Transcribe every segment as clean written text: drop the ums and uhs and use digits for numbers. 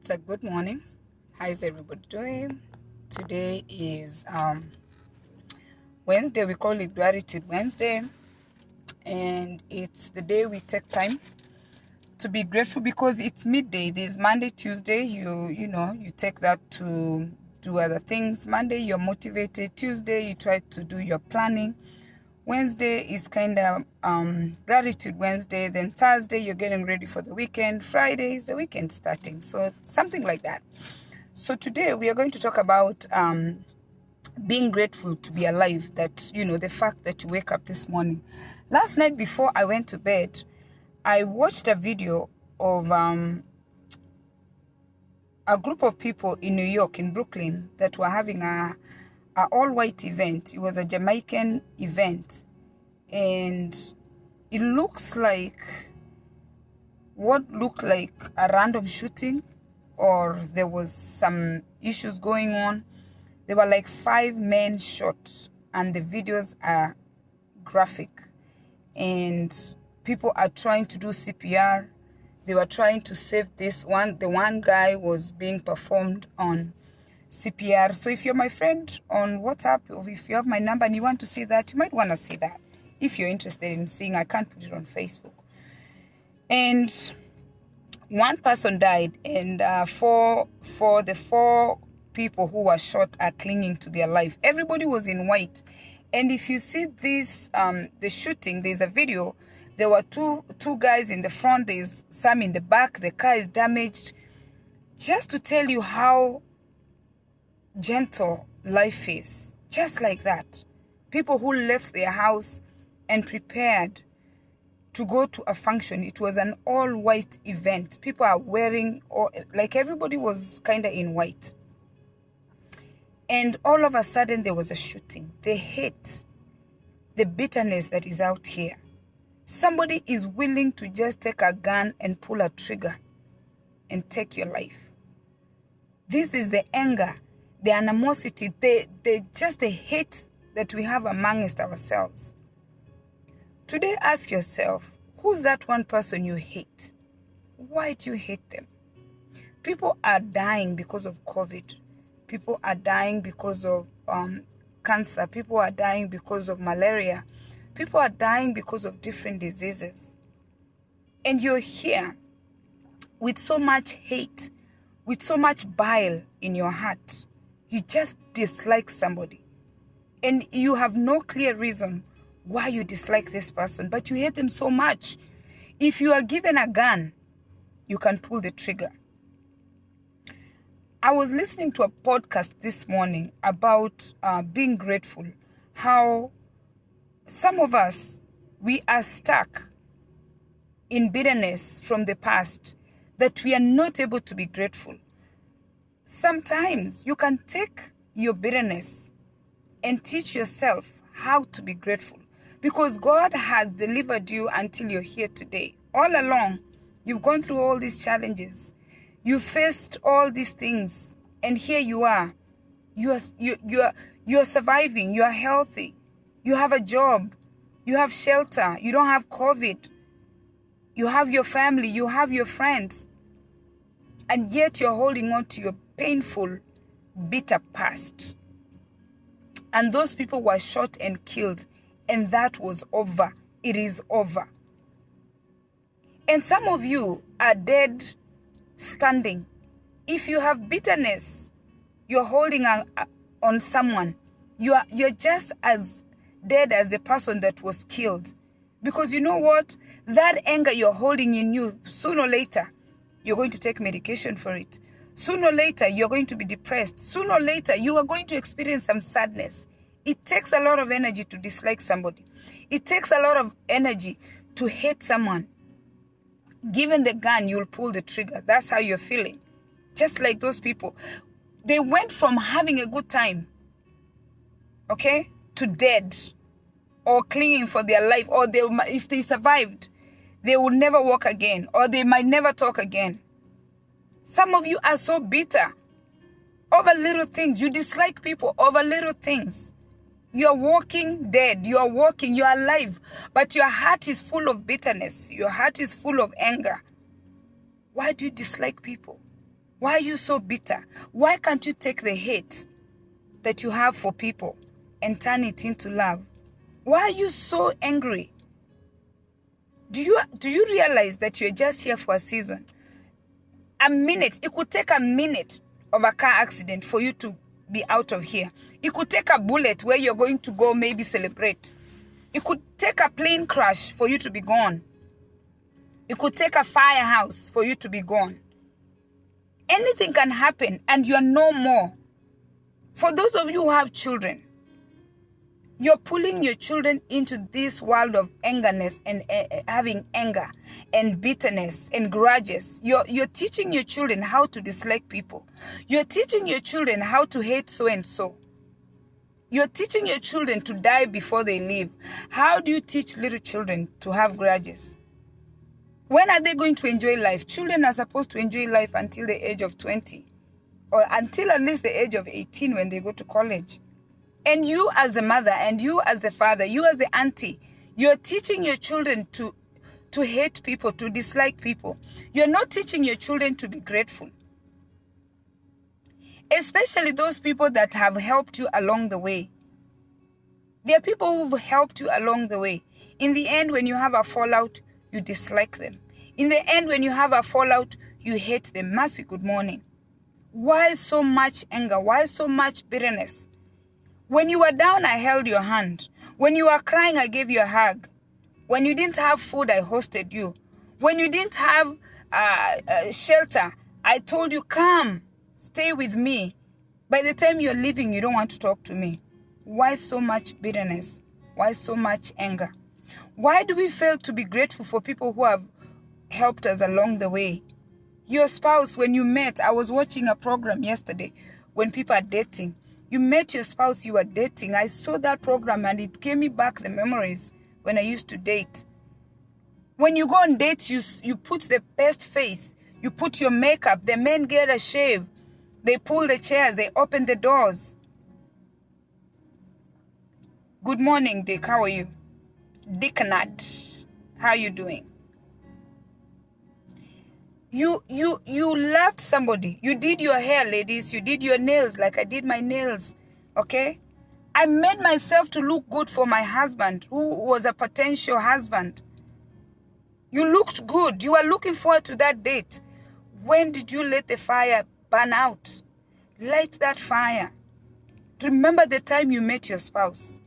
It's a good morning. How is everybody doing? Today is Wednesday. We call it Gratitude Wednesday, and it's the day we take time to be grateful because it's midday. There's Monday, Tuesday. You take that to do other things. Monday you're motivated. Tuesday you try to do your planning. Wednesday is kind of Gratitude Wednesday. Then Thursday you're getting ready for the weekend. Friday is the weekend starting. So something like that. So today we are going to talk about being grateful to be alive, that, the fact that you wake up this morning. Last night before I went to bed, I watched a video of a group of people in New York, in Brooklyn, that were having a all-white event. It was a Jamaican event, and it looks like what looked like a random shooting, or there was some issues going on. There were like 5 men shot, and the videos are graphic, and people are trying to do CPR. They were trying to save this one. The one guy was being performed on CPR. So if you're my friend on WhatsApp, or if you have my number and you want to see that, you might want to see that. If you're interested in seeing, I can't put it on Facebook. And one person died, and for the 4 people who were shot are clinging to their life. Everybody was in white, and if you see this, the shooting, there's a video. There were two guys in the front. There's some in the back. The car is damaged. Just to tell you how gentle life is, just like that. People who left their house and prepared to go to a function. It was an all-white event. People are wearing, like everybody was kind of in white. And all of a sudden there was a shooting. The hate, the bitterness that is out here. Somebody is willing to just take a gun and pull a trigger and take your life. This is the anger, the animosity, just the hate that we have amongst ourselves. Today, ask yourself, who's that one person you hate? Why do you hate them? People are dying because of COVID. People are dying because of cancer. People are dying because of malaria. People are dying because of different diseases. And you're here with so much hate, with so much bile in your heart. You just dislike somebody. And you have no clear reason why you dislike this person, but you hate them so much. If you are given a gun, you can pull the trigger. I was listening to a podcast this morning about being grateful, how some of us, we are stuck in bitterness from the past, that we are not able to be grateful. Sometimes you can take your bitterness and teach yourself how to be grateful, because God has delivered you until you're here today. All along, you've gone through all these challenges. You faced all these things, and here you are. You're surviving. You are healthy. You have a job. You have shelter. You don't have COVID. You have your family. You have your friends. And yet you're holding on to your painful, bitter past. And those people were shot and killed, and that was over. It is over. And some of you are dead standing. If you have bitterness, you're holding on someone, you're just as dead as the person that was killed. Because you know what? That anger you're holding in you, sooner or later, you're going to take medication for it. Sooner or later, you're going to be depressed. Sooner or later, you are going to experience some sadness. It takes a lot of energy to dislike somebody. It takes a lot of energy to hate someone. Given the gun, you'll pull the trigger. That's how you're feeling. Just like those people. They went from having a good time, okay, to dead, or clinging for their life, or if they survived, they will never walk again, or they might never talk again. Some of you are so bitter over little things. You dislike people over little things. You're walking dead. You're walking. You're alive. But your heart is full of bitterness. Your heart is full of anger. Why do you dislike people? Why are you so bitter? Why can't you take the hate that you have for people and turn it into love? Why are you so angry? Do you realize that you're just here for a season? A minute, it could take a minute of a car accident for you to be out of here. It could take a bullet where you're going to go maybe celebrate. It could take a plane crash for you to be gone. It could take a firehouse for you to be gone. Anything can happen and you're no more. For those of you who have children, you're pulling your children into this world of angerness and having anger and bitterness and grudges. You're teaching your children how to dislike people. You're teaching your children how to hate so and so. You're teaching your children to die before they live. How do you teach little children to have grudges? When are they going to enjoy life? Children are supposed to enjoy life until the age of 20 or until at least the age of 18 when they go to college. And you as the mother and you as the father, you as the auntie, you're teaching your children to hate people, to dislike people. You're not teaching your children to be grateful. Especially those people that have helped you along the way. There are people who've helped you along the way. In the end, when you have a fallout, you dislike them. In the end, when you have a fallout, you hate them. Mercy, good morning. Why so much anger? Why so much bitterness? When you were down, I held your hand. When you were crying, I gave you a hug. When you didn't have food, I hosted you. When you didn't have shelter, I told you, come, stay with me. By the time you're leaving, you don't want to talk to me. Why so much bitterness? Why so much anger? Why do we fail to be grateful for people who have helped us along the way? Your spouse, when you met, I was watching a program yesterday when people are dating. You met your spouse you were dating. I saw that program and it gave me back the memories when I used to date. When you go on dates, you put the best face. You put your makeup. The men get a shave. They pull the chairs. They open the doors. Good morning, Dick. How are you? Dick Nat. How are you doing? You loved somebody. You did your hair, ladies. You did your nails like I did my nails. Okay? I made myself to look good for my husband, who was a potential husband. You looked good. You were looking forward to that date. When did you let the fire burn out? Light that fire. Remember the time you met your spouse.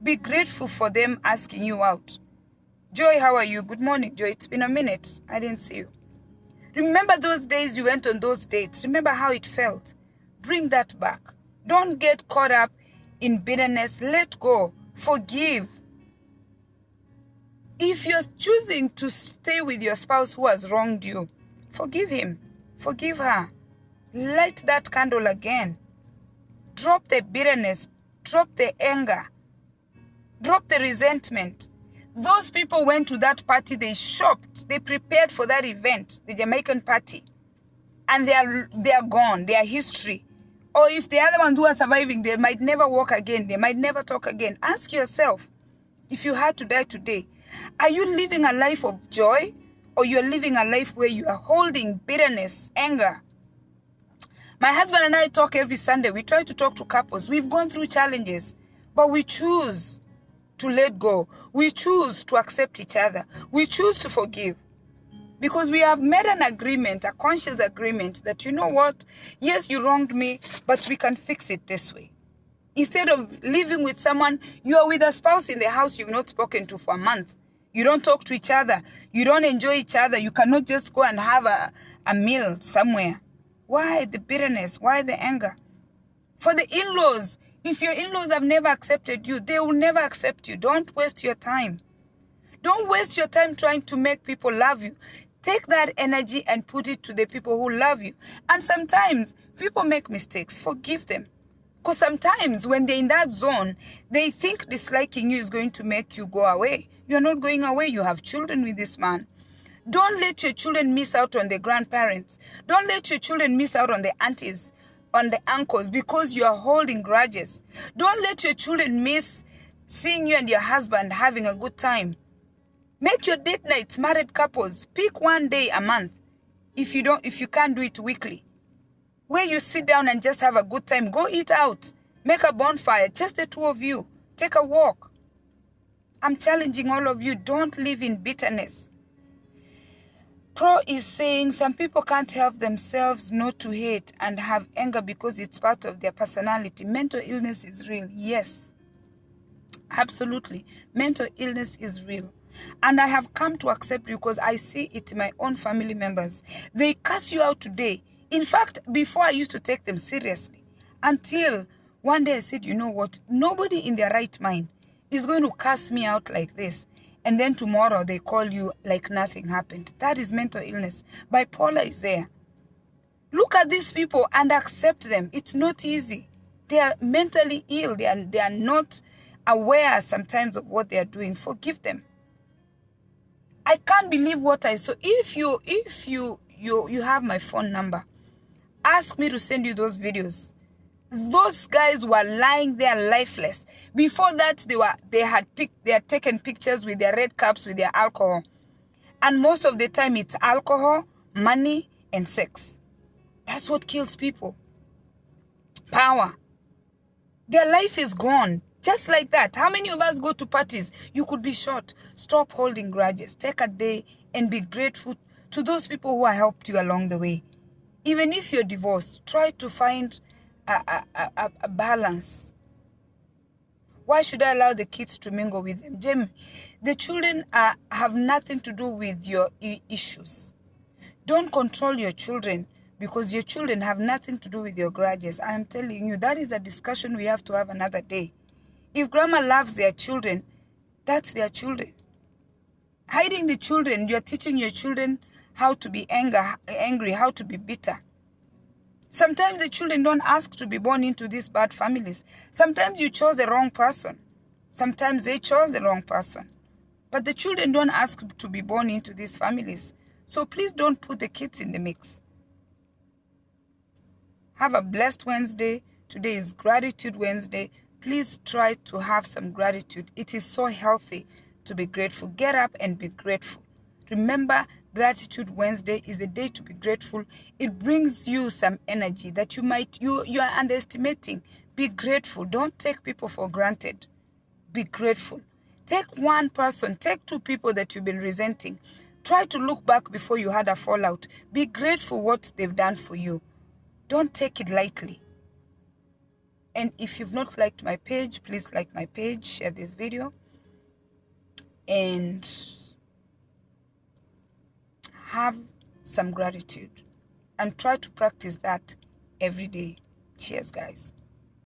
Be grateful for them asking you out. Joy, how are you? Good morning, Joy. It's been a minute. I didn't see you. Remember those days you went on those dates. Remember how it felt. Bring that back. Don't get caught up in bitterness. Let go. Forgive. If you're choosing to stay with your spouse who has wronged you, forgive him. Forgive her. Light that candle again. Drop the bitterness. Drop the anger. Drop the resentment. Those people went to that party, they shopped, they prepared for that event, the Jamaican party. And they are gone, they are history. Or if the other ones who are surviving, they might never walk again, they might never talk again. Ask yourself, if you had to die today, are you living a life of joy? Or you're living a life where you are holding bitterness, anger? My husband and I talk every Sunday. We try to talk to couples. We've gone through challenges, but we choose to let go. We choose to accept each other. We choose to forgive. Because we have made an agreement, a conscious agreement that, you know what? Yes, you wronged me, but we can fix it this way. Instead of living with someone, you are with a spouse in the house you've not spoken to for a month. You don't talk to each other. You don't enjoy each other. You cannot just go and have a meal somewhere. Why the bitterness? Why the anger? For the in-laws, if your in-laws have never accepted you, they will never accept you. Don't waste your time. Don't waste your time trying to make people love you. Take that energy and put it to the people who love you. And sometimes people make mistakes. Forgive them. Because sometimes when they're in that zone, they think disliking you is going to make you go away. You're not going away. You have children with this man. Don't let your children miss out on the grandparents. Don't let your children miss out on the aunties, on the uncles, because you are holding grudges. Don't let your children miss seeing you and your husband having a good time. Make your date nights, married couples. Pick one day a month. If you can't do it weekly, where you sit down and just have a good time. Go eat out. Make a bonfire. Just the two of you. Take a walk. I'm challenging all of you. Don't live in bitterness. Pro is saying some people can't help themselves not to hate and have anger because it's part of their personality. Mental illness is real. Yes, absolutely. Mental illness is real. And I have come to accept because I see it in my own family members. They curse you out today. In fact, before I used to take them seriously. Until one day I said, you know what? Nobody in their right mind is going to curse me out like this. And then tomorrow they call you like nothing happened. That is mental illness. Bipolar is there. Look at these people and accept them. It's not easy. They are mentally ill. They are not aware sometimes of what they are doing. Forgive them. I can't believe what I saw. If you have my phone number, ask me to send you those videos. Those guys were lying there lifeless. Before that, they had taken pictures with their red caps with their alcohol. And most of the time it's alcohol, money, and sex. That's what kills people. Power. Their life is gone. Just like that. How many of us go to parties? You could be shot. Stop holding grudges. Take a day and be grateful to those people who have helped you along the way. Even if you're divorced, try to find a balance. Why should I allow the kids to mingle with them? Jim, the children have nothing to do with your issues. Don't control your children because your children have nothing to do with your grudges. I am telling you, that is a discussion we have to have another day. If grandma loves their children, that's their children. Hiding the children, you're teaching your children how to be angry, how to be bitter. Sometimes the children don't ask to be born into these bad families. Sometimes you chose the wrong person. Sometimes they chose the wrong person. But the children don't ask to be born into these families. So please don't put the kids in the mix. Have a blessed Wednesday. Today is Gratitude Wednesday. Please try to have some gratitude. It is so healthy to be grateful. Get up and be grateful. Remember, Gratitude Wednesday is a day to be grateful. It brings you some energy that you are underestimating. Be grateful. Don't take people for granted. Be grateful. Take one person, take two people that you've been resenting. Try to look back before you had a fallout. Be grateful what they've done for you. Don't take it lightly. And if you've not liked my page, please like my page, share this video, and have some gratitude. And try to practice that every day. Cheers, guys.